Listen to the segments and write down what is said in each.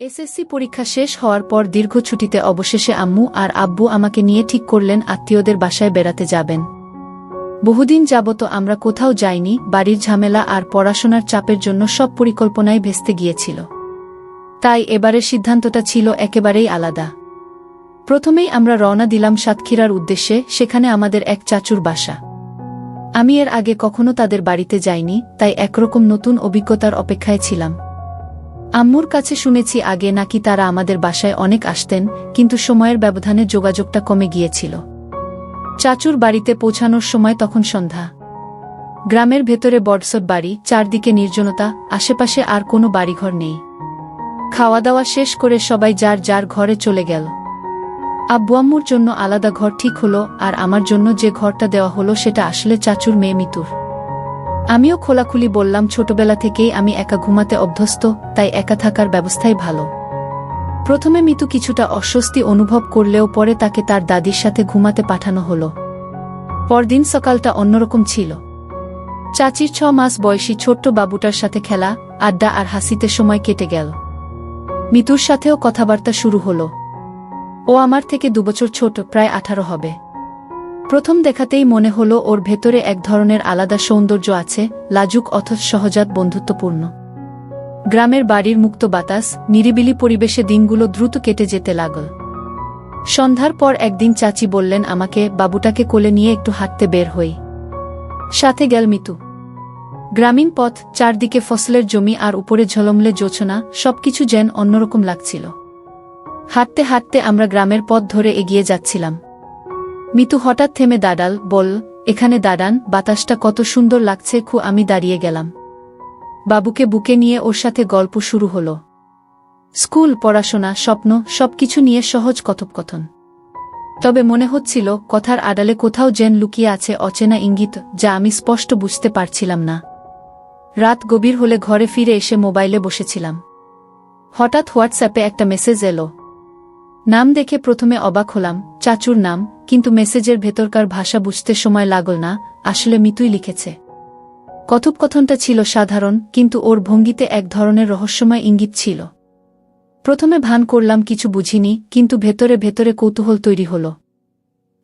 SSC পরীক্ষা শেষ হওয়ার পর দীর্ঘ ছুটিতে অবশেষে আম্মু আর আব্বু আমাকে নিয়ে ঠিক করলেন আত্মীয়দের বাসায় বেড়াতে যাবেন। বহুদিন যাবত আমরা কোথাও যাইনি, বাড়ির ঝামেলা আর পড়াশোনার চাপের জন্য সব পরিকল্পনাই ভেস্তে গিয়েছিল। তাই এবারের সিদ্ধান্তটা ছিল একেবারেই আলাদা। প্রথমেই আমরা রওনা দিলাম সাতক্ষীরার উদ্দেশ্যে, সেখানে আমাদের এক চাচুর বাসা। আমি এর আগে কখনো তাদের বাড়িতে যাইনি, তাই একরকম নতুন অভিজ্ঞতার অপেক্ষায় ছিলাম। আম্মুর কাছে শুনেছি আগে নাকি তারা আমাদের বাসায় অনেক আসতেন, কিন্তু সময়ের ব্যবধানে যোগাযোগটা কমে গিয়েছিল। চাচুর বাড়িতে পৌঁছানোর সময় তখন সন্ধ্যা। গ্রামের ভেতরে বড়সড় বাড়ি, চারদিকে নির্জনতা, আশেপাশে আর কোনো বাড়িঘর নেই। খাওয়া দাওয়া শেষ করে সবাই যার যার ঘরে চলে গেল। আব্বু আম্মুর জন্য আলাদা ঘর ঠিক হলো, আর আমার জন্য যে ঘরটা দেওয়া হলো সেটা আসলে চাচুর মেয়ে মিতুর। আমিও খোলাখুলি বললাম, ছোটবেলা থেকেই আমি একা ঘুমাতে অভ্যস্ত, তাই একা থাকার ব্যবস্থাই ভালো। প্রথমে মিতু কিছুটা অস্বস্তি অনুভব করলেও পরে তাকে তার দাদির সাথে ঘুমাতে পাঠানো হলো। পরদিন সকালটা অন্যরকম ছিল। চাচির 6 মাস বয়সী ছোট্ট বাবুটার সাথে খেলা, আড্ডা আর হাসিতে সময় কেটে গেল। মিতুর সাথেও কথাবার্তা শুরু হলো। ও আমার থেকে 2 বছর ছোট, প্রায় 18 হবে। প্রথম দেখাতেই মনে হলো ওর ভেতরে এক ধরনের আলাদা সৌন্দর্য আছে, লাজুক অথচ সহজাত বন্ধুত্বপূর্ণ। গ্রামের বাড়ির মুক্ত বাতাস, নিরিবিলি পরিবেশে দিনগুলো দ্রুত কেটে যেতে লাগল। সন্ধ্যার পর একদিন চাচি বললেন আমাকে, বাবুটাকে কোলে নিয়ে একটু হাঁটতে বের হই। সাথে গেল মিতু। গ্রামীণ পথ, চারদিকে ফসলের জমি আর উপরে ঝলমলে জোছনা, সবকিছু যেন অন্যরকম লাগছিল। হাঁটতে হাঁটতে আমরা গ্রামের পথ ধরে এগিয়ে যাচ্ছিলাম। মিতু হঠাৎ থেমে দাঁড়াল, বল, এখানে দাঁড়ান, বাতাসটা কত সুন্দর লাগছে। আমি দাঁড়িয়ে গেলাম। বাবুকে বুকে নিয়ে ওর সাথে গল্প শুরু হলো। স্কুল, পড়াশোনা, স্বপ্ন, সবকিছু নিয়ে সহজ কথোপকথন। তবে মনে হচ্ছিল কথার আড়ালে কোথাও যেন লুকিয়ে আছে অচেনা ইঙ্গিত, যা আমি স্পষ্ট বুঝতে পারছিলাম না। রাত গভীর হলে ঘরে ফিরে এসে মোবাইলে বসেছিলাম। হঠাৎ হোয়াটসঅ্যাপে একটা মেসেজ এলো। নাম দেখে প্রথমে অবাক হলাম, চাচুর নাম, কিন্তু মেসেজের ভেতরকার ভাষা বুঝতে সময় লাগল না। আসলে মিতুই লিখেছে। কথোপকথনটা ছিল সাধারণ, কিন্তু ওর ভঙ্গিতে এক ধরনের রহস্যময় ইঙ্গিত ছিল। প্রথমে ভান করলাম কিছু বুঝিনি, কিন্তু ভেতরে ভেতরে কৌতূহল তৈরি হলো।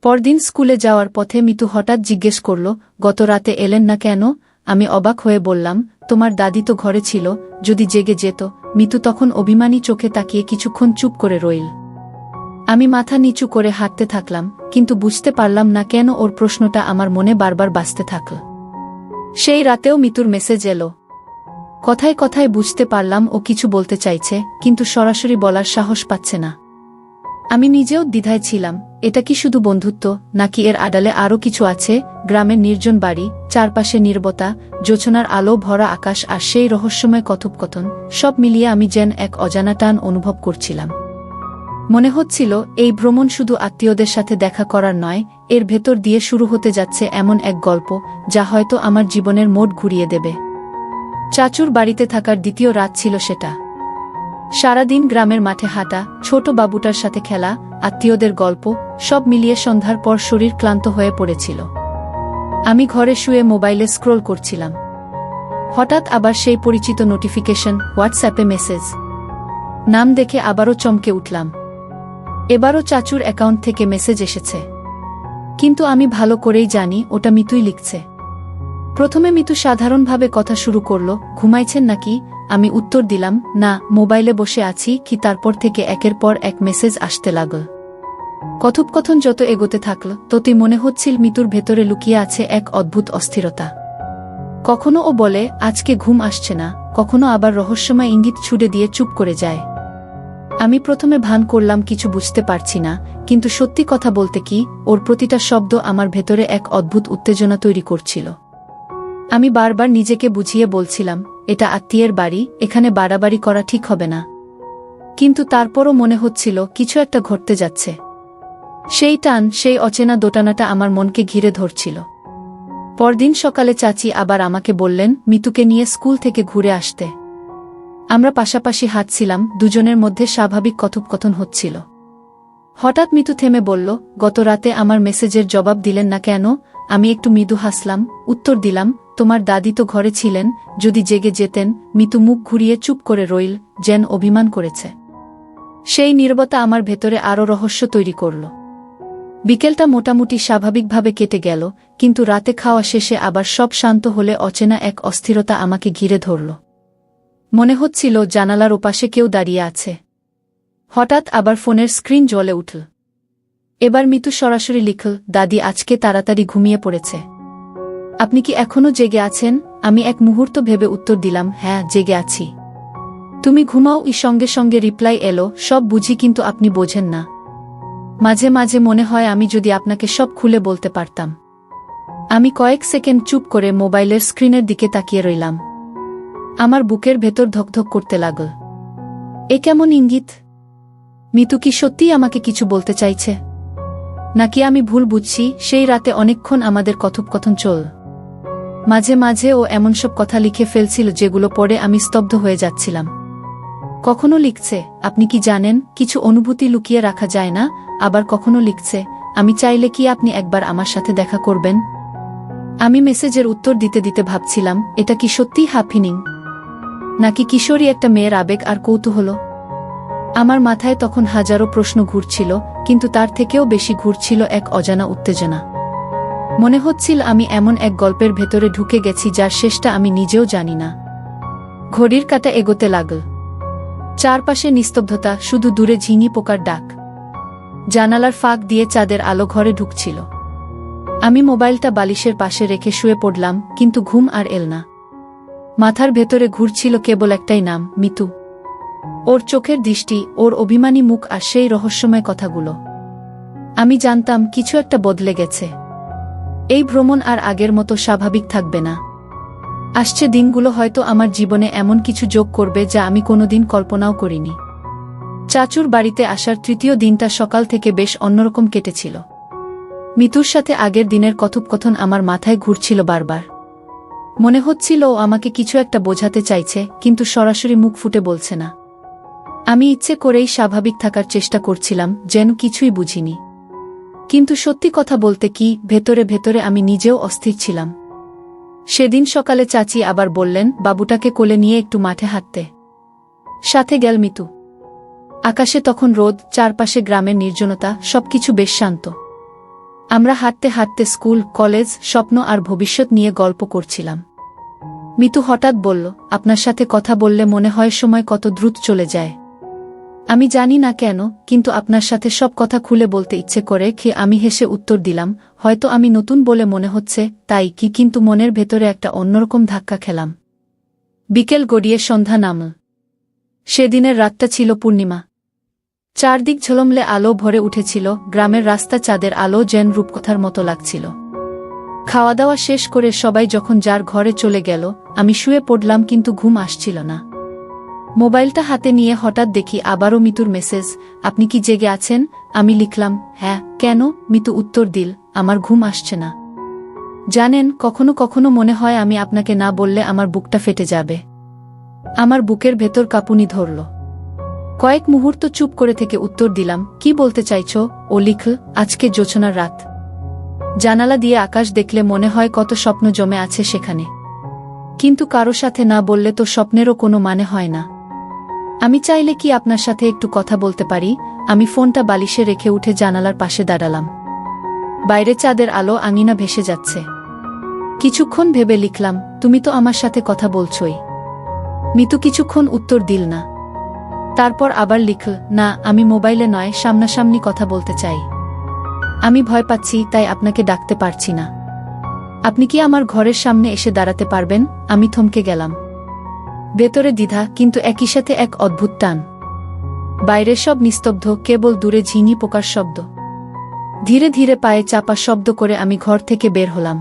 পরদিন স্কুলে যাওয়ার পথে মিতু হঠাৎ জিজ্ঞেস করল, গত রাতে এলেন না কেন? আমি অবাক হয়ে বললাম, তোমার দাদি তো ঘরে ছিল, যদি জেগে যেত। মিতু তখন অভিমানী চোখে তাকিয়ে কিছুক্ষণ চুপ করে রইল। আমি মাথা নিচু করে হাঁটতে থাকলাম, কিন্তু বুঝতে পারলাম না কেন ওর প্রশ্নটা আমার মনে বারবার বাজতে থাকল। সেই রাতেও মিতুর মেসেজ এলো। কথায় কথায় বুঝতে পারলাম ও কিছু বলতে চাইছে, কিন্তু সরাসরি বলার সাহস পাচ্ছে না। আমি নিজেও দ্বিধায় ছিলাম, এটা কি শুধু বন্ধুত্ব, নাকি এর আড়ালে আরও কিছু আছে? গ্রামের নির্জন বাড়ি, চারপাশে নীরবতা, জোছনার আলো ভরা আকাশ আর সেই রহস্যময় কথোপকথন, সব মিলিয়ে আমি যেন এক অজানা টান অনুভব করছিলাম। মনে হচ্ছিল এই ভ্রমণ শুধু আত্মীয়দের সাথে দেখা করার নয়, এর ভেতর দিয়ে শুরু হতে যাচ্ছে এমন এক গল্প, যা হয়তো আমার জীবনের মোড় ঘুরিয়ে দেবে। চাচুর বাড়িতে থাকার দ্বিতীয় রাত ছিল সেটা। সারাদিন গ্রামের মাঠে হাঁটা, ছোট বাবুটার সাথে খেলা, আত্মীয়দের গল্প, সব মিলিয়ে সন্ধ্যার পর শরীর ক্লান্ত হয়ে পড়েছিল। আমি ঘরে শুয়ে মোবাইলে স্ক্রোল করছিলাম। হঠাৎ আবার সেই পরিচিত নোটিফিকেশন, হোয়াটসঅ্যাপে মেসেজ। নাম দেখে আবারও চমকে উঠলাম। এবারও চাচুর অ্যাকাউন্ট থেকে মেসেজ এসেছে, কিন্তু আমি ভালো করেই জানি ওটা মিতুই লিখছে। প্রথমে মিতু সাধারণভাবে কথা শুরু করল, ঘুমাইছেন নাকি? আমি উত্তর দিলাম, না, মোবাইলে বসে আছি। তারপর থেকে একের পর এক মেসেজ আসতে লাগল। কথোপকথন যত এগোতে থাকল, ততই মনে হচ্ছিল মিতুর ভেতরে লুকিয়ে আছে এক অদ্ভুত অস্থিরতা। কখনো ও বলে আজকে ঘুম আসছে না, কখনো আবার রহস্যময় ইঙ্গিত ছুড়ে দিয়ে চুপ করে যায়। আমি প্রথমে ভান করলাম কিছু বুঝতে পারছি না, কিন্তু সত্যি কথা বলতে কি, ওর প্রতিটা শব্দ আমার ভেতরে এক অদ্ভুত উত্তেজনা তৈরি করছিল। আমি বারবার নিজেকে বুঝিয়ে বলছিলাম, এটা আত্মীয়ের বাড়ি, এখানে বাড়াবাড়ি করা ঠিক হবে না। কিন্তু তারপরও মনে হচ্ছিল কিছু একটা ঘটতে যাচ্ছে। সেই টান, সেই অচেনা দোটানাটা আমার মনকে ঘিরে ধরছিল। পরদিন সকালে চাচি আবার আমাকে বললেন মিতুকে নিয়ে স্কুল থেকে ঘুরে আসতে। আমরা পাশাপাশি হাঁটছিলাম, দুজনের মধ্যে স্বাভাবিক কথোপকথন হচ্ছিল। হঠাৎ মিতু থেমে বলল, গত রাতে আমার মেসেজের জবাব দিলেন না কেন? আমি একটু মৃদু হাসলাম, উত্তর দিলাম, তোমার দাদি তো ঘরে ছিলেন, যদি জেগে যেতেন। মিতু মুখ ঘুরিয়ে চুপ করে রইল, যেন অভিমান করেছে। সেই নীরবতা আমার ভেতরে আরও রহস্য তৈরি করল। বিকেলটা মোটামুটি স্বাভাবিকভাবে কেটে গেল, কিন্তু রাতে খাওয়া শেষে আবার সব শান্ত হলে অচেনা এক অস্থিরতা আমাকে ঘিরে ধরল। মনে হচ্ছিল জানালার ওপাশে কেউ দাঁড়িয়ে আছে। হঠাৎ আবার ফোনের স্ক্রিন জ্বলে উঠল। এবার মিতু সরাসরি লিখল, দাদি আজকে তাড়াতাড়ি ঘুমিয়ে পড়েছে। আপনি কি এখনো জেগে আছেন? আমি এক মুহূর্ত ভেবে উত্তর দিলাম, হ্যাঁ জেগে আছি। তুমি ঘুমাও। সঙ্গে সঙ্গে রিপ্লাই এলো, সব বুঝি কিন্তু আপনি বোঝেন না। মাঝে মাঝে মনে হয় আমি যদি আপনাকে সব খুলে বলতে পারতাম। আমি কয়েক সেকেন্ড চুপ করে মোবাইলের স্ক্রিনের দিকে তাকিয়ে রইলাম। আমার বুকের ভেতর ধকধক করতে লাগল। এ কেমন ইঙ্গিত? মিতু কি সত্যিই আমাকে কিছু বলতে চাইছে, নাকি আমি ভুল বুঝছি? সেই রাতে অনেকক্ষণ আমাদের কথোপকথন চল। মাঝে মাঝে ও এমন সব কথা লিখে ফেলছিল যেগুলো পড়ে আমি স্তব্ধ হয়ে যাচ্ছিলাম। কখনো লিখছে, আপনি কি জানেন কিছু অনুভূতি লুকিয়ে রাখা যায় না। আবার কখনো লিখছে, আমি চাইলে কি আপনি একবার আমার সাথে দেখা করবেন। আমি মেসেজের উত্তর দিতে দিতে ভাবছিলাম, এটা কি সত্যিই হ্যাপেনিং, নাকি কিশোরী একটা মেয়ের আবেগ আর কৌতূহল। আমার মাথায় তখন হাজারো প্রশ্ন ঘুরছিল, কিন্তু তার থেকেও বেশি ঘুরছিল এক অজানা উত্তেজনা। মনে হচ্ছিল আমি এমন এক গল্পের ভেতরে ঢুকে গেছি যার শেষটা আমি নিজেও জানি না। ঘড়ির কাঁটা এগোতে লাগল। চারপাশে নিস্তব্ধতা, শুধু দূরে ঝিঙি পোকার ডাক। জানালার ফাঁক দিয়ে চাঁদের আলো ঘরে ঢুকছিল। আমি মোবাইলটা বালিশের পাশে রেখে শুয়ে পড়লাম, কিন্তু ঘুম আর এল না। মাথার ভেতরে ঘুরছিল কেবল একটাই নাম, মিতু। ওর চোখের দৃষ্টি, ওর অভিমানী মুখ আর সেই রহস্যময় কথাগুলো। আমি জানতাম কিছু একটা বদলে গেছে। এই ভ্রমণ আর আগের মতো স্বাভাবিক থাকবে না। আসছে দিনগুলো হয়তো আমার জীবনে এমন কিছু যোগ করবে যা আমি কোনোদিন কল্পনাও করিনি। চাচুর বাড়িতে আসার তৃতীয় দিনটা সকাল থেকে বেশ অন্যরকম কেটেছিল। মিতুর সাথে আগের দিনের কথোপকথন আমার মাথায় ঘুরছিল বারবার। মনে হচ্ছিল ও আমাকে কিছু একটা বোঝাতে চাইছে, কিন্তু সরাসরি মুখ ফুটে বলছে না। আমি ইচ্ছে করেই স্বাভাবিক থাকার চেষ্টা করছিলাম, যেন কিছুই বুঝিনি। কিন্তু সত্যি কথা বলতে কি, ভেতরে ভেতরে আমি নিজেও অস্থির ছিলাম। সেদিন সকালে চাচি আবার বললেন, বাবুটাকে কোলে নিয়ে একটু মাঠে হাঁটতে। সাথে গেল মিতু। আকাশে তখন রোদ, চারপাশে গ্রামের নির্জনতা, সবকিছু বেশ শান্ত। আমরা হাঁটতে হাঁটতে স্কুল, কলেজ, স্বপ্ন আর ভবিষ্যৎ নিয়ে গল্প করছিলাম। মিতু হঠাৎ বলল, আপনার সাথে কথা বললে মনে হয় সময় কত দ্রুত চলে যায়। আমি জানি না কেন, কিন্তু আপনার সাথে সব কথা খুলে বলতে ইচ্ছে করে। আমি হেসে উত্তর দিলাম, হয়তো আমি নতুন বলে মনে হচ্ছে তাই কি, কিন্তু মনের ভেতরে একটা অন্যরকম ধাক্কা খেলাম। বিকেল গড়িয়ে সন্ধ্যা নামল। সেদিনের রাতটা ছিল পূর্ণিমা। চারদিক ঝলমলে আলো ভরে উঠেছিল, গ্রামের রাস্তা চাঁদের আলো যেন রূপকথার মতো লাগছিল। খাওয়া দাওয়া শেষ করে সবাই যখন যার ঘরে চলে গেল, আমি শুয়ে পড়লাম, কিন্তু ঘুম আসছিল না। মোবাইলটা হাতে নিয়ে হঠাৎ দেখি আবারও মিতুর মেসেজ, আপনি কি জেগে আছেন? আমি লিখলাম, হ্যাঁ। কেন? মিতু উত্তর দিল, আমার ঘুম আসছে না। জানেন, কখনো কখনো মনে হয় আমি আপনাকে না বললে আমার বুকটা ফেটে যাবে। আমার বুকের ভেতর কাঁপুনি ধরল। কয়েক মুহূর্ত চুপ করে থেকে উত্তর দিলাম, কি বলতে চাইছ? ও লিখল, আজকে জোছনার রাত। জানালা দিয়ে আকাশ দেখলে মনে হয় কত স্বপ্ন জমে আছে সেখানে। কিন্তু কারো সাথে না বললে তো স্বপ্নেরও কোনো মানে হয় না। আমি চাইলে কি আপনার সাথে একটু কথা বলতে পারি? আমি ফোনটা বালিশে রেখে উঠে জানালার পাশে দাঁড়ালাম। বাইরে চাঁদের আলো আঙিনা ভেসে যাচ্ছে। কিছুক্ষণ ভেবে লিখলাম, তুমি তো আমার সাথে কথা বলছই। মিতু কিছুক্ষণ উত্তর দিল না। তারপর আবার লিখল, না, আমি মোবাইলে নয়, সামনাসামনি কথা বলতে চাই। আমি ভয় পাচ্ছি, তাই আপনাকে ডাকতে পারছি না। আপনি কি আমার ঘরের সামনে এসে দাঁড়াতে পারবেন? আমি থমকে গেলাম। ভেতরে দ্বিধা, কিন্তু একই সাথে এক অদ্ভুত টান। বাইরে সব নিস্তব্ধ, কেবল দূরে ঝিঙি পোকার শব্দ। ধীরে ধীরে পায়ে চাপা শব্দ করে আমি ঘর থেকে বের হলাম।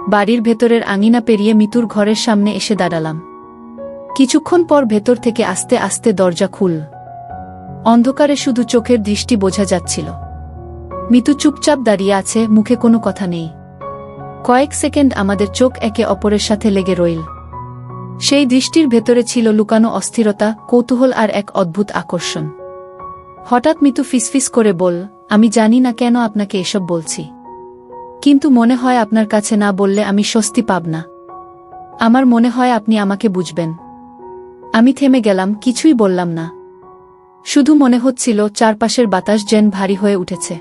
বাড়ির ভেতরের আঙিনা পেরিয়ে মিতুর ঘরের সামনে এসে দাঁড়ালাম। কিছুক্ষণ পর ভেতর থেকে আস্তে আস্তে দরজা খুলল। অন্ধকারে শুধু চোখের দৃষ্টি বোঝা যাচ্ছিল। মিতু চুপচাপ দাঁড়িয়ে আছে, মুখে কোনো কথা নেই। কয়েক সেকেন্ড আমাদের চোখ একে অপরের সাথে লেগে রইল। সেই দৃষ্টির ভেতরে ছিল লুকানো অস্থিরতা, কৌতূহল আর এক অদ্ভুত আকর্ষণ। হঠাৎ মিতু ফিসফিস করে বলল, আমি জানি না কেন আপনাকে এসব বলছি, কিন্তু মনে হয় আপনার কাছে না বললে আমি স্বস্তি পাব না। আমার মনে হয় আপনি আমাকে বুঝবেন। আমি থেমে গেলাম, কিছুই বললাম না। শুধু মনে হচ্ছিল চারপাশের বাতাস যেন ভারী হয়ে উঠেছে।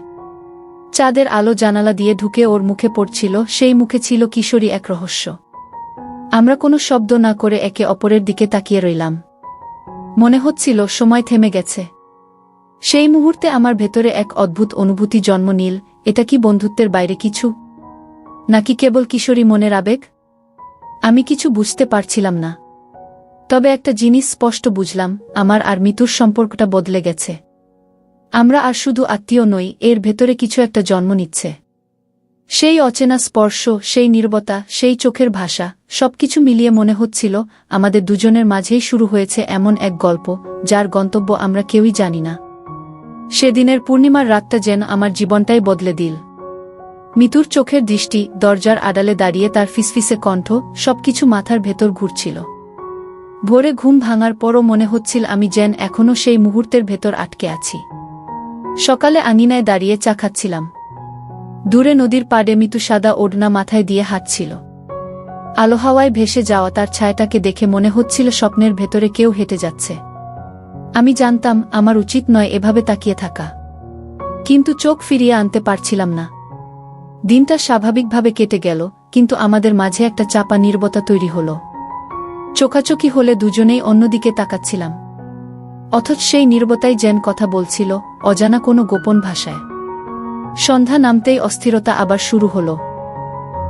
চাঁদের আলো জানালা দিয়ে ঢুকে ওর মুখে পড়ছিল, সেই মুখে ছিল কিশোরী এক রহস্য। আমরা কোনো শব্দ না করে একে অপরের দিকে তাকিয়ে রইলাম। মনে হচ্ছিল সময় থেমে গেছে। সেই মুহূর্তে আমার ভেতরে এক অদ্ভুত অনুভূতি জন্ম নিল। এটা কি বন্ধুত্বের বাইরে কিছু, নাকি কেবল কিশোরী মনের আবেগ? আমি কিছু বুঝতে পারছিলাম না। তবে একটা জিনিস স্পষ্ট বুঝলাম, আমার আর মিতুর সম্পর্কটা বদলে গেছে। আমরা আর শুধু আত্মীয় নই, এর ভেতরে কিছু একটা জন্ম নিচ্ছে। সেই অচেনা স্পর্শ, সেই নীরবতা, সেই চোখের ভাষা, সবকিছু মিলিয়ে মনে হচ্ছিল আমাদের দুজনের মাঝেই শুরু হয়েছে এমন এক গল্প, যার গন্তব্য আমরা কেউই জানি না। সেদিনের পূর্ণিমার রাতটা যেন আমার জীবনটাই বদলে দিল। মিতুর চোখের দৃষ্টি, দরজার আড়ালে দাঁড়িয়ে তার ফিসফিসে কণ্ঠ, সবকিছু মাথার ভেতর ঘুরছিল। ভোরে ঘুম ভাঙার পরও মনে হচ্ছিল আমি যেন এখনও সেই মুহূর্তের ভেতর আটকে আছি। সকালে আঙিনায় দাঁড়িয়ে চা খাচ্ছিলাম। দূরে নদীর পাড়ে মিতু সাদা ওড়না মাথায় দিয়ে হাঁটছিল। আলো হাওয়ায় ভেসে যাওয়া তার ছায়াটাকে দেখে মনে হচ্ছিল স্বপ্নের ভেতরে কেউ হেঁটে যাচ্ছে। আমি জানতাম আমার উচিত নয় এভাবে তাকিয়ে থাকা, কিন্তু চোখ ফিরিয়ে আনতে পারছিলাম না। দিনটা স্বাভাবিকভাবে কেটে গেল, কিন্তু আমাদের মাঝে একটা চাপা নীরবতা তৈরি হল। চোখাচোখি হলে দুজনেই অন্যদিকে তাকাচ্ছিলাম, অথচ সেই নীরবতাই যেন কথা বলছিল, অজানা কোনো গোপন ভাষায়। সন্ধ্যা নামতেই অস্থিরতা আবার শুরু হল।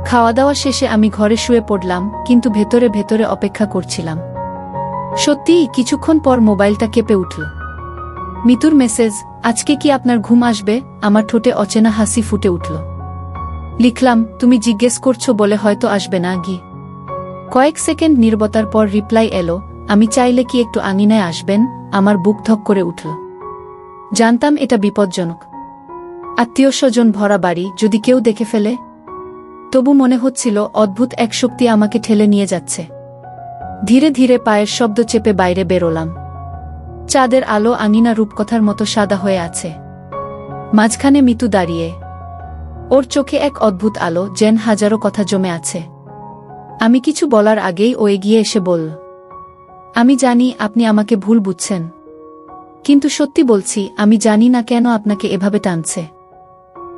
খাওয়া দাওয়া শেষে আমি ঘরে শুয়ে পড়লাম, কিন্তু ভেতরে ভেতরে অপেক্ষা করছিলাম। সত্যিই কিছুক্ষণ পর মোবাইলটা কেঁপে উঠল। মিতুর মেসেজ, আজকে কি আপনার ঘুম আসবে? আমার ঠোঁটে অচেনা হাসি ফুটে উঠল। লিখলাম, তুমি জিজ্ঞেস করছো বলে হয়তো আসবে না গি। কয়েক সেকেন্ড নীরবতার পর রিপ্লাই এলো, আমি চাইলে কি একটু আঙিনায় আসবেন? আমার বুক ধক করে উঠল। জানতাম এটা বিপজ্জনক। আত্মীয় স্বজন ভরা বাড়ি, যদি কেউ দেখে ফেলে? তবু মনে হচ্ছিল অদ্ভুত এক শক্তি আমাকে ঠেলে নিয়ে যাচ্ছে। ধীরে ধীরে পায়ের শব্দ চেপে বাইরে বেরোলাম। চাঁদের আলো আঙিনা রূপকথার মতো সাদা হয়ে আছে। মাঝখানে মিতু দাঁড়িয়ে, ওর চোখে এক অদ্ভুত আলো, যেন হাজারো কথা জমে আছে। আমি কিছু বলার আগেই ও এগিয়ে এসে বলল, আমি জানি আপনি আমাকে ভুল বুঝছেন, কিন্তু সত্যি বলছি, আমি জানি না কেন আপনাকে এভাবে টানছে।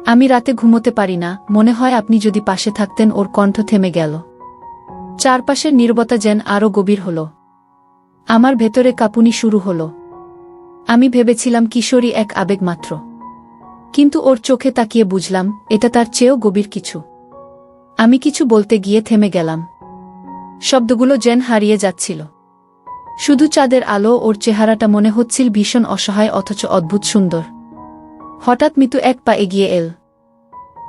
আমি রাতে ঘুমোতে পারি না, মনে হয় আপনি যদি পাশে থাকতেন। ওর কণ্ঠ থেমে গেল। চারপাশের নীরবতা যেন আরও গভীর হল। আমার ভেতরে কাঁপুনি শুরু হল। আমি ভেবেছিলাম কিশোরী এক আবেগ মাত্র, কিন্তু ওর চোখে তাকিয়ে বুঝলাম এটা তার চেয়েও গভীর কিছু। আমি কিছু বলতে গিয়ে থেমে গেলাম। শব্দগুলো যেন হারিয়ে যাচ্ছিল। শুধু চাঁদের আলো, ওর চেহারাটা মনে হচ্ছিল ভীষণ অসহায় অথচ অদ্ভুত সুন্দর। হঠাৎ মিতু এক পা এগিয়ে এল।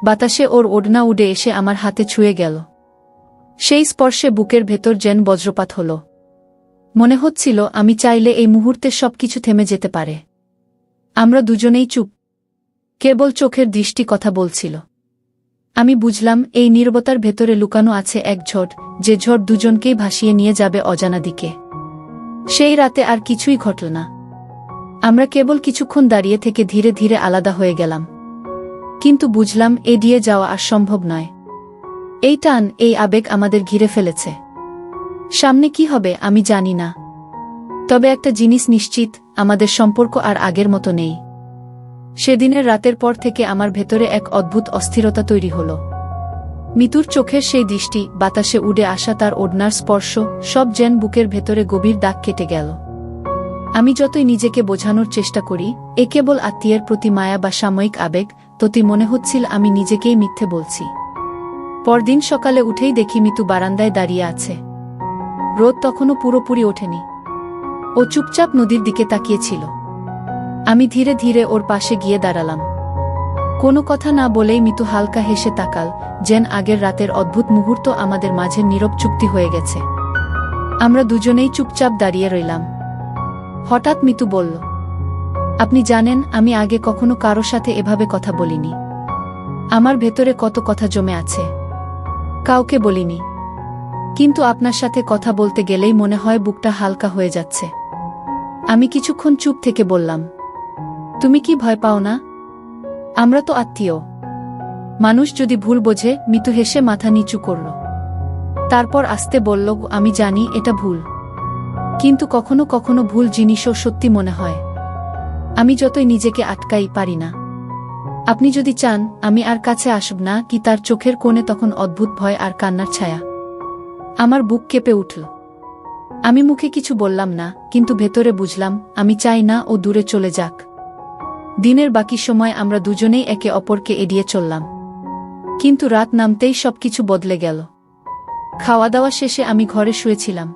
বাতাসে ওর ওড়না উড়ে এসে আমার হাতে ছুঁয়ে গেল। সেই স্পর্শে বুকের ভেতর যেন বজ্রপাত হল। মনে হচ্ছিল আমি চাইলে এই মুহূর্তে সবকিছু থেমে যেতে পারে। আমরা দুজনেই চুপ, কেবল চোখের দৃষ্টি কথা বলছিল। আমি বুঝলাম এই নীরবতার ভেতরে লুকানো আছে এক ঝড়, যে ঝড় দুজনকেই ভাসিয়ে নিয়ে যাবে অজানা দিকে। সেই রাতে আর কিছুই ঘটল না। আমরা কেবল কিছুক্ষণ দাঁড়িয়ে থেকে ধীরে ধীরে আলাদা হয়ে গেলাম। কিন্তু বুঝলাম এড়িয়ে যাওয়া আর সম্ভব নয়। এই টান, এই আবেগ আমাদের ঘিরে ফেলেছে। সামনে কি হবে আমি জানি না, তবে একটা জিনিস নিশ্চিত, আমাদের সম্পর্ক আর আগের মতো নেই। সেদিনের রাতের পর থেকে আমার ভেতরে এক অদ্ভুত অস্থিরতা তৈরি হল। মিতুর চোখের সেই দৃষ্টি, বাতাসে উড়ে আসা তার ওড়নার স্পর্শ, সব যেন বুকের ভেতরে গভীর দাগ কেটে গেল। আমি যতই নিজেকে বোঝানোর চেষ্টা করি এ কেবল আত্মীয়ের প্রতি মায়া বা সাময়িক আবেগ, ততই মনে হচ্ছিল আমি নিজেকেই মিথ্যে বলছি। পরদিন সকালে উঠেই দেখি মিতু বারান্দায় দাঁড়িয়ে আছে। রোদ তখনও পুরোপুরি ওঠেনি। ও চুপচাপ নদীর দিকে তাকিয়েছিল। আমি ধীরে ধীরে ওর পাশে গিয়ে দাঁড়ালাম। কোনো কথা না বলেই মিতু হালকা হেসে তাকাল, যেন আগের রাতের অদ্ভুত মুহূর্ত আমাদের মাঝে নীরব চুক্তি হয়ে গেছে। আমরা দুজনেই চুপচাপ দাঁড়িয়ে রইলাম। হঠাৎ মিতু বলল, আপনি জানেন আমি আগে কখনো কারো সাথে এভাবে কথা বলিনি। আমার ভেতরে কত কথা জমে আছে, কাউকে বলিনি। কিন্তু আপনার সাথে কথা বলতে গেলেই মনে হয় বুকটা হালকা হয়ে যাচ্ছে। আমি কিছুক্ষণ চুপ থেকে বললাম, তুমি কি ভয় পাও না? আমরা তো আত্মীয়। মানুষ যদি ভুল বোঝে। মিতু হেসে মাথা নিচু করল। তারপর আস্তে বলল, আমি জানি এটা ভুল, কিন্তু কখনো কখনো ভুল জিনিসও সত্যি মনে হয়। আমি যতই নিজেকে আটকাই পারি না। আপনি যদি চান আমি আর কাছে আসব না কি? তার চোখের কোণে তখন অদ্ভুত ভয় আর কান্নার ছায়া। আমার বুক কেঁপে উঠল। আমি মুখে কিছু বললাম না, কিন্তু ভেতরে বুঝলাম আমি চাই না ও দূরে চলে যাক। দিনের বাকি সময় আমরা দুজনেই একে অপরকে এড়িয়ে চললাম। কিন্তু রাত নামতেই সবকিছু বদলে গেল। খাওয়া দাওয়া শেষে আমি ঘরে শুয়েছিলাম।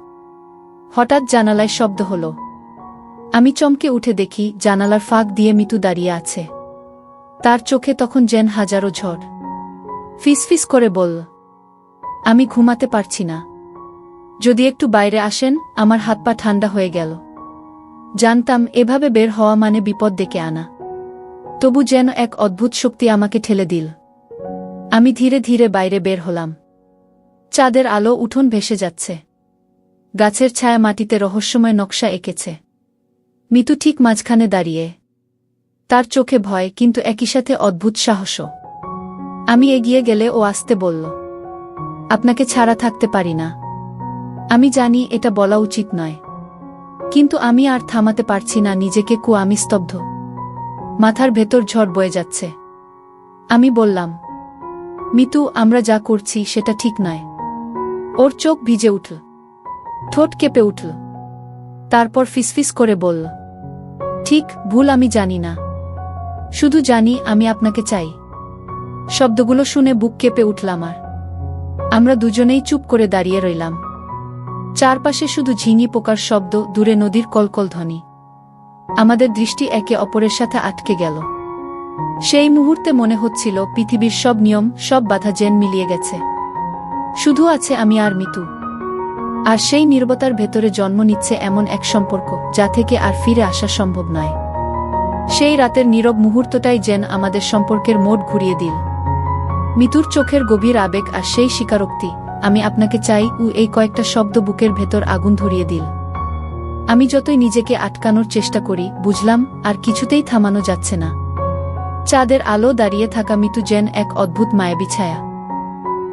হঠাৎ জানালায় শব্দ হলো। আমি চমকে উঠে দেখি জানালার ফাঁক দিয়ে মিতু দাঁড়িয়ে আছে। তার চোখে তখন যেন হাজারো ঝড়। ফিসফিস করে বলল, আমি ঘুমাতে পারছি না। যদি একটু বাইরে আসেন। আমার হাত পা ঠান্ডা হয়ে গেল। জানতাম এভাবে বের হওয়া মানে বিপদ ডেকে আনা। তবু যেন এক অদ্ভুত শক্তি আমাকে ঠেলে দিল। আমি ধীরে ধীরে বাইরে বের হলাম। চাঁদের আলো উঠোন ভেসে যাচ্ছে। গাছের ছায়া মাটিতে রহস্যময় নকশা এঁকেছে। মিতু ঠিক মাঝখানে দাঁড়িয়ে। তার চোখে ভয়, কিন্তু একই সাথে অদ্ভুত সাহসও। আমি এগিয়ে গেলে ও আস্তে বলল, আপনাকে ছাড়া থাকতে পারি না। আমি জানি এটা বলা উচিত নয়, কিন্তু আমি আর থামাতে পারছি না নিজেকে। আমি স্তব্ধ। মাথার ভেতর ঝড় বয়ে যাচ্ছে। আমি বললাম, মিতু, আমরা যা করছি সেটা ঠিক নয়। ওর চোখ ভিজে উঠল, ঠোঁট কেঁপে উঠল। তারপর ফিসফিস করে বলল, ঠিক ভুল আমি জানি না, শুধু জানি আমি আপনাকে চাই। শব্দগুলো শুনে বুক কেঁপে উঠলাম। আর আমরা দুজনেই চুপ করে দাঁড়িয়ে রইলাম। চারপাশে শুধু ঝিঙি পোকার শব্দ, দূরে নদীর কলকল ধ্বনি। আমাদের দৃষ্টি একে অপরের সাথে আটকে গেল। সেই মুহূর্তে মনে হচ্ছিল পৃথিবীর সব নিয়ম, সব বাধা যেন মিলিয়ে গেছে। শুধু আছে আমি আর মিতু। আর সেই নীরবতার ভেতরে জন্ম নিচ্ছে এমন এক সম্পর্ক যা থেকে আর ফিরে আসা সম্ভব নয়। সেই রাতের নীরব মুহূর্তটাই যেন আমাদের সম্পর্কের মোড় ঘুরিয়ে দিল। মিতুর চোখের গভীর আবেগ আর সেই স্বীকারোক্তি, আমি আপনাকে চাই, এই কয়েকটা শব্দ বুকের ভেতর আগুন ধরিয়ে দিল। আমি যতই নিজেকে আটকানোর চেষ্টা করি, বুঝলাম আর কিছুতেই থামানো যাচ্ছে না। চাঁদের আলো দাঁড়িয়ে থাকা মিতু যেন এক অদ্ভুত মায়াবী ছায়া।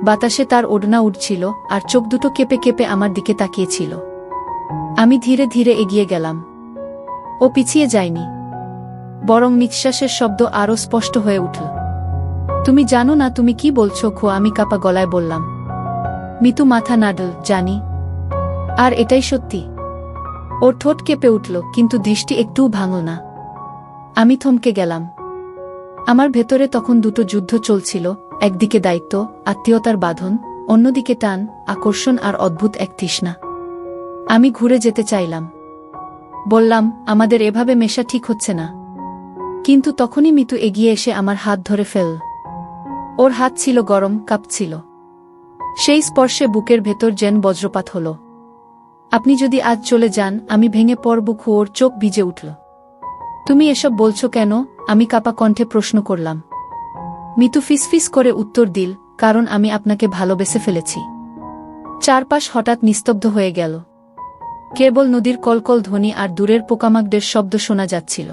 বাতাসে তার ওড়না উঠছিল আর চোখ দুটো কেঁপে কেঁপে আমার দিকে তাকিয়েছিল। আমি ধীরে ধীরে এগিয়ে গেলাম। ও পিছিয়ে যায়নি, বরং নিঃশ্বাসের শব্দ আরও স্পষ্ট হয়ে উঠল। তুমি জানো না তুমি কি বলছো? আমি কাঁপা গলায় বললাম। মিতু মাথা নাড়ল, জানি। আর এটাই সত্যি। ওর ঠোঁট কেঁপে উঠল, কিন্তু দৃষ্টি একটুও ভাঙল না। আমি থমকে গেলাম। আমার ভেতরে তখন দুটো যুদ্ধ চলছিল, একদিকে দায়িত্ব, আত্মীয়তার বাঁধন, অন্যদিকে টান, আকর্ষণ আর অদ্ভুত এক তৃষ্ণা। আমি ঘুরে যেতে চাইলাম। বললাম, আমাদের এভাবে মেশা ঠিক হচ্ছে না। কিন্তু তখনই মিতু এগিয়ে এসে আমার হাত ধরে ফেলল। ওর হাত ছিল গরম, কাঁপছিল। সেই স্পর্শে বুকের ভেতর যেন বজ্রপাত হল। আপনি যদি আজ চলে যান আমি ভেঙে পড়ব। ওর চোখ ভিজে উঠল। তুমি এসব বলছো কেন? আমি কাঁপা কণ্ঠে প্রশ্ন করলাম। মিতু ফিসফিস করে উত্তর দিল, কারণ আমি আপনাকে ভালোবেসে ফেলেছি। চারপাশ হঠাৎ নিস্তব্ধ হয়ে গেল। কেবল নদীর কলকল ধ্বনি আর দূরের পোকামাকড়ের শব্দ শোনা যাচ্ছিল।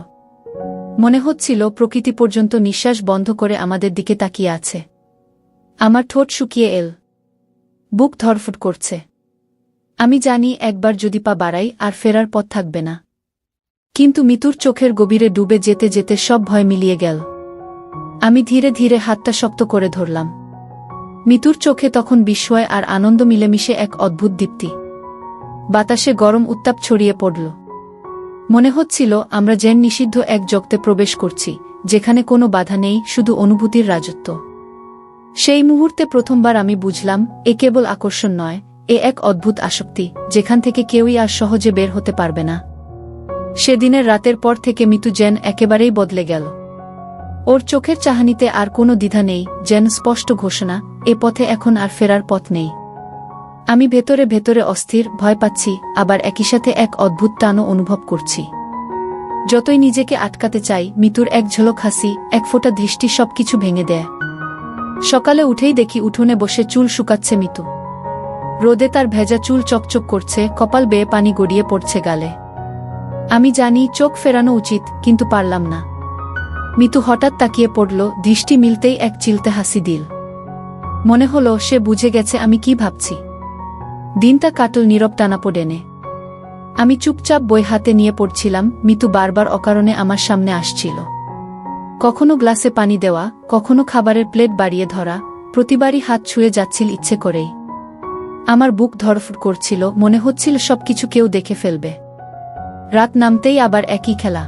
মনে হচ্ছিল প্রকৃতি পর্যন্ত নিঃশ্বাস বন্ধ করে আমাদের দিকে তাকিয়ে আছে। আমার ঠোঁট শুকিয়ে এল, বুক ধড়ফড় করছে। আমি জানি একবার যদি পা বাড়াই আর ফেরার পথ থাকবে না। কিন্তু মিতুর চোখের গভীরে ডুবে যেতে যেতে সব ভয় মিলিয়ে গেল। আমি ধীরে ধীরে হাতটা শক্ত করে ধরলাম। মিতুর চোখে তখন বিস্ময় আর আনন্দ মিলেমিশে এক অদ্ভুত দীপ্তি। বাতাসে গরম উত্তাপ ছড়িয়ে পড়ল। মনে হচ্ছিল আমরা যেন নিষিদ্ধ এক জগতে প্রবেশ করছি, যেখানে কোনো বাধা নেই, শুধু অনুভূতির রাজত্ব। সেই মুহূর্তে প্রথমবার আমি বুঝলাম, এ কেবল আকর্ষণ নয়, এ এক অদ্ভুত আসক্তি, যেখান থেকে কেউই আর সহজে বের হতে পারবে না। সেদিনের রাতের পর থেকে মিতু যেন একেবারেই বদলে গেল। ওর চোখের চাহনিতে আর কোনো দ্বিধা নেই, যেন স্পষ্ট ঘোষণা, এ পথে এখন আর ফেরার পথ নেই। আমি ভেতরে ভেতরে অস্থির, ভয় পাচ্ছি, আবার একই সাথে এক অদ্ভুত টানও অনুভব করছি। যতই নিজেকে আটকাতে চাই, মিতুর এক ঝলক হাসি, এক ফোঁটা দৃষ্টি সবকিছু ভেঙে দেয়। সকালে উঠেই দেখি উঠোনে বসে চুল শুকাচ্ছে মিতু। রোদে তার ভেজা চুল চকচক করছে, কপাল বেয়ে পানি গড়িয়ে পড়ছে গালে। আমি জানি চোখ ফেরানো উচিত, কিন্তু পারলাম না। মিতু হঠাৎ তাকিয়ে পড়ল, দৃষ্টি মিলতেই এক চিলতে হাসি দিল। মনে হলো সে বুঝে গেছে আমি কি ভাবছি। দিনটা কাটল নীরব টানাপোড়েনে। আমি চুপচাপ বই হাতে নিয়ে পড়ছিলাম। মিতু বারবার অকারণে আমার সামনে আসছিল। কখনো গ্লাসে পানি দেওয়া, কখনো খাবারের প্লেট বাড়িয়ে ধরা, প্রতিবারই হাত ছুঁয়ে যাচ্ছিল ইচ্ছে করেই। আমার বুক ধড়ফড় করছিল, মনে হচ্ছিল সবকিছু কেউ দেখে ফেলবে। রাত নামতেই আবার একই খেলা।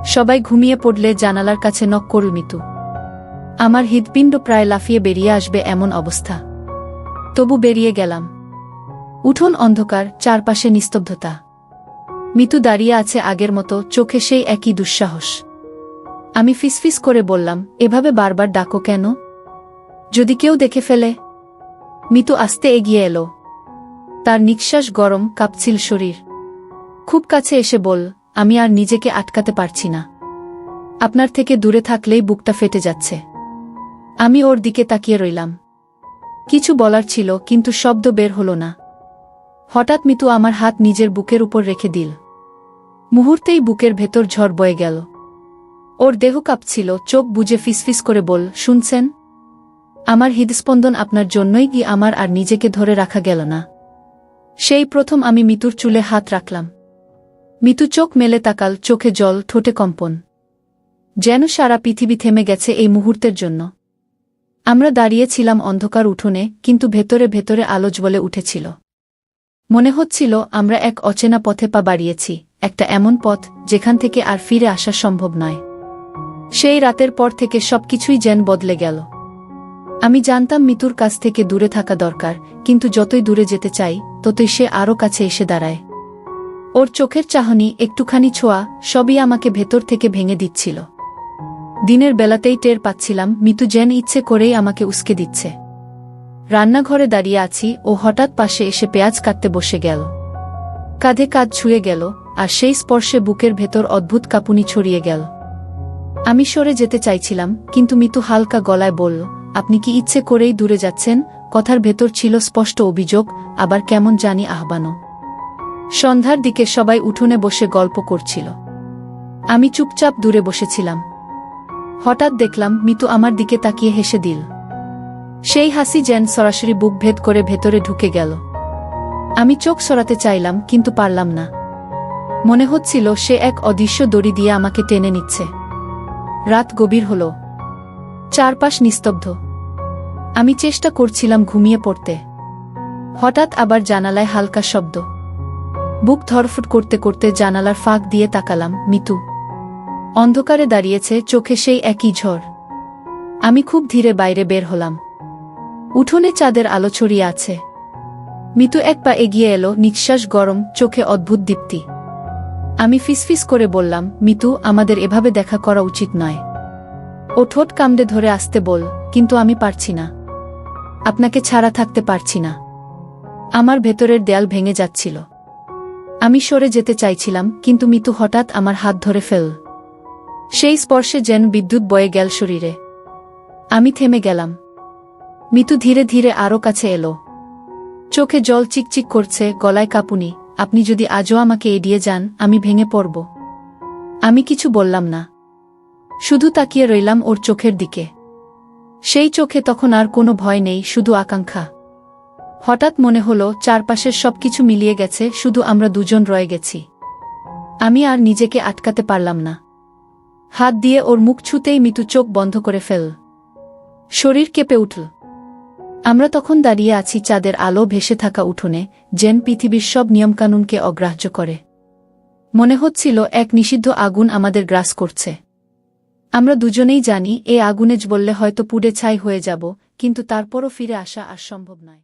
সবাই ঘুমিয়ে পড়লে জানালার কাছে নক করল মিতু। আমার হৃৎপিণ্ড প্রায় লাফিয়ে বেরিয়ে আসবে এমন অবস্থা। তবু বেরিয়ে গেলাম। উঠোন অন্ধকার, চারপাশে নিস্তব্ধতা। মিতু দাঁড়িয়ে আছে আগের মতো, চোখে সেই একই দুঃসাহস। আমি ফিসফিস করে বললাম, এভাবে বারবার ডাকো কেন? যদি কেউ দেখে ফেলে? মিতু আস্তে এগিয়ে এলো। তার নিঃশ্বাস গরম, কাঁপছিল শরীর। খুব কাছে এসে বল, আমি আর নিজেকে আটকাতে পারছি না। আপনার থেকে দূরে থাকলেই বুকটা ফেটে যাচ্ছে। আমি ওর দিকে তাকিয়ে রইলাম। কিছু বলার ছিল, কিন্তু শব্দ বের হলো না। হঠাৎ মিতু আমার হাত নিজের বুকের উপর রেখে দিল। মুহূর্তেই বুকের ভেতর ঝড় বয়ে গেল। ওর দেহ কাঁপছিল, চোখ বুজে ফিসফিস করে বল, শুনছেন? আমার হৃদস্পন্দন আপনার জন্যই কি আমার আর নিজেকে ধরে রাখা গেল না। সেই প্রথম আমি মিতুর চুলে হাত রাখলাম। মিতু চোখ মেলে তাকাল, চোখে জল, ঠোঁটে কম্পন। যেন সারা পৃথিবী থেমে গেছে এই মুহূর্তের জন্য। আমরা দাঁড়িয়েছিলাম অন্ধকার উঠোনে, কিন্তু ভেতরে ভেতরে আলো জ্বলে উঠেছিল। মনে হচ্ছিল আমরা এক অচেনা পথে পা বাড়িয়েছি, একটা এমন পথ যেখান থেকে আর ফিরে আসা সম্ভব নয়। সেই রাতের পর থেকে সবকিছুই যেন বদলে গেল। আমি জানতাম মিতুর কাছ থেকে দূরে থাকা দরকার, কিন্তু যতই দূরে যেতে চাই ততই সে আরও কাছে এসে দাঁড়ায়। ওর চোখের চাহনি, একটুখানি ছোঁয়া, সবই আমাকে ভেতর থেকে ভেঙে দিচ্ছিল। দিনের বেলাতেই টের পাচ্ছিলাম মিতু যেন ইচ্ছে করেই আমাকে উস্কে দিচ্ছে। রান্নাঘরে দাঁড়িয়ে আছি, ও হঠাৎ পাশে এসে পেঁয়াজ কাটতে বসে গেল। কাঁধে কাঁধ ছুঁয়ে গেল, আর সেই স্পর্শে বুকের ভেতর অদ্ভুত কাঁপুনি ছড়িয়ে গেল। আমি সরে যেতে চাইছিলাম, কিন্তু মিতু হালকা গলায় বলল, আপনি কি ইচ্ছে করেই দূরে যাচ্ছেন? কথার ভেতর ছিল স্পষ্ট অভিযোগ, আবার কেমন জানি আহ্বানও। সন্ধ্যার দিকে সবাই উঠোনে বসে গল্প করছিল। আমি চুপচাপ দূরে বসেছিলাম। হঠাৎ দেখলাম মিতু আমার দিকে তাকিয়ে হেসে দিল। সেই হাসি যেন সরাসরি বুক ভেদ করে ভেতরে ঢুকে গেল। আমি চোখ সরাতে চাইলাম, কিন্তু পারলাম না। মনে হচ্ছিল সে এক অদৃশ্য দড়ি দিয়ে আমাকে টেনে নিচ্ছে। রাত গভীর হল। চারপাশ নিস্তব্ধ। আমি চেষ্টা করছিলাম ঘুমিয়ে পড়তে। হঠাৎ আবার জানালায় হালকা শব্দ। বুক ধড়ফড় করতে করতে জানালার ফাঁক দিয়ে তাকালাম। মিতু অন্ধকারে দাঁড়িয়েছে, চোখে সেই একই ঝড়। আমি খুব ধীরে বাইরে বের হলাম। উঠোনে চাঁদের আলো ছড়িয়ে আছে। মিতু এক পা এগিয়ে এলো, নিঃশ্বাস গরম, চোখে অদ্ভুত দীপ্তি। আমি ফিসফিস করে বললাম, মিতু, আমাদের এভাবে দেখা করা উচিত নয়। ও ঠোঁট কামড়ে ধরে আসতে বল, কিন্তু আমি পারছি না। আপনাকে ছাড়া থাকতে পারছি না। আমার ভেতরের দেয়াল ভেঙে যাচ্ছিল। আমি সরে যেতে চাইছিলাম, কিন্তু মিতু হঠাৎ আমার হাত ধরে ফেল। সেই স্পর্শে যেন বিদ্যুৎ বয়ে গেল শরীরে। আমি থেমে গেলাম। মিতু ধীরে ধীরে আরও কাছে এলো। চোখে জল চিকচিক করছে, গলায় কাঁপুনি। আপনি যদি আজও আমাকে এড়িয়ে যান, আমি ভেঙে পড়ব। আমি কিছু বললাম না, শুধু তাকিয়ে রইলাম ওর চোখের দিকে। সেই চোখে তখন আর কোনো ভয় নেই, শুধু আকাঙ্ক্ষা। হঠাৎ মনে হলো চারপাশের সবকিছু মিলিয়ে গেছে, শুধু আমরা দুজন রয়ে গেছি। আমি আর নিজেকে আটকাতে পারলাম না। হাত দিয়ে ওর মুখ ছুঁতেই মিতু চোখ বন্ধ করে ফেল। শরীর কেঁপে উঠল। আমরা তখন দাঁড়িয়ে আছি চাঁদের আলো ভেসে থাকা উঠোনে, যেন পৃথিবীর সব নিয়মকানুনকে অগ্রাহ্য করে। মনে হচ্ছিল এক নিষিদ্ধ আগুন আমাদের গ্রাস করছে। আমরা দুজনেই জানি, এ আগুনে জ্বললে হয়তো পুড়ে ছাই হয়ে যাব, কিন্তু তারপরও ফিরে আসা আর সম্ভব নয়।